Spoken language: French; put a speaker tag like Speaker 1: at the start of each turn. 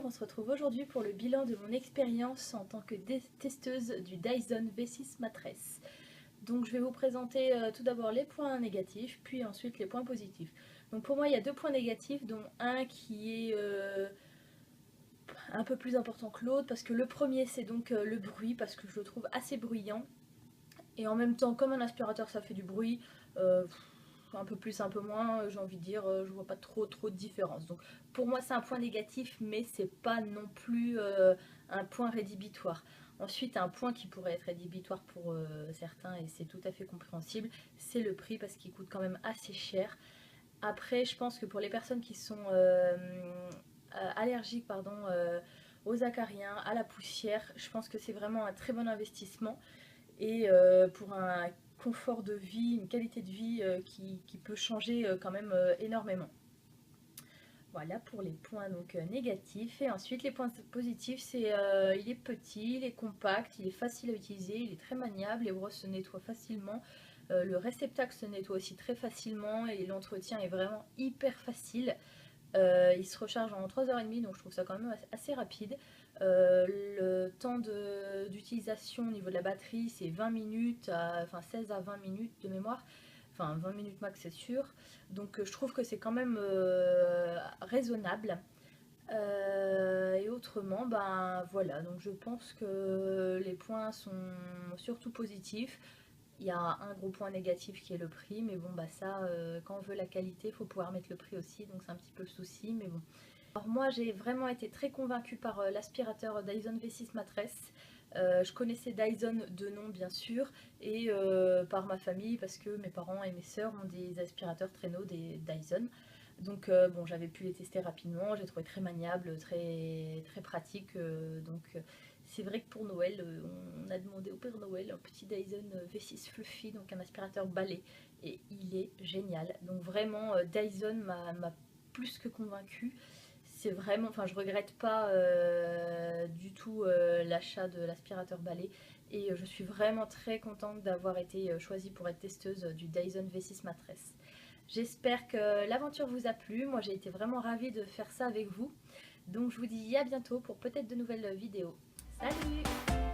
Speaker 1: on se retrouve aujourd'hui pour le bilan de mon expérience en tant que testeuse du Dyson V6 Mattress. Donc je vais vous présenter tout d'abord les points négatifs, puis ensuite les points positifs. Donc pour moi il y a deux points négatifs, dont un qui est un peu plus important que l'autre, parce que le premier c'est donc le bruit, parce que je le trouve assez bruyant. Et en même temps, comme un aspirateur ça fait du bruit, un peu plus, un peu moins, j'ai envie de dire, je vois pas trop de différence. Donc pour moi c'est un point négatif, mais c'est pas non plus un point rédhibitoire. Ensuite, un point qui pourrait être rédhibitoire pour certains, et c'est tout à fait compréhensible, c'est le prix, parce qu'il coûte quand même assez cher. Après, je pense que pour les personnes qui sont allergiques, pardon, aux acariens, à la poussière, je pense que c'est vraiment un très bon investissement. Et pour un confort de vie, une qualité de vie qui peut changer quand même énormément. Voilà pour les points donc négatifs. Et ensuite les points positifs, c'est il est petit, il est compact, il est facile à utiliser, il est très maniable, les brosses se nettoient facilement, le réceptacle se nettoie aussi très facilement et l'entretien est vraiment hyper facile. Il se recharge en 3h30, donc je trouve ça quand même assez rapide. Le temps d'utilisation au niveau de la batterie, c'est 20 minutes, enfin 16 à 20 minutes de mémoire. Enfin 20 minutes max, c'est sûr. Donc je trouve que c'est quand même raisonnable. Et autrement, ben voilà, donc je pense que les points sont surtout positifs. Il y a un gros point négatif qui est le prix, mais bon, bah ça, quand on veut la qualité, il faut pouvoir mettre le prix aussi, donc c'est un petit peu le souci, mais bon. Alors moi, j'ai vraiment été très convaincue par l'aspirateur Dyson V6 Mattress. Je connaissais Dyson de nom, bien sûr, et par ma famille, parce que mes parents et mes sœurs ont des aspirateurs traîneaux, des Dyson. Donc bon, j'avais pu les tester rapidement, j'ai trouvé très maniable, très pratique, c'est vrai que pour Noël, on a demandé au Père Noël un petit Dyson V6 Fluffy, donc un aspirateur balai, et il est génial. Donc vraiment, Dyson m'a plus que convaincue. C'est vraiment, enfin je regrette pas du tout l'achat de l'aspirateur balai, et je suis vraiment très contente d'avoir été choisie pour être testeuse du Dyson V6 Mattress. J'espère que l'aventure vous a plu, moi j'ai été vraiment ravie de faire ça avec vous. Donc je vous dis à bientôt pour peut-être de nouvelles vidéos. Salut!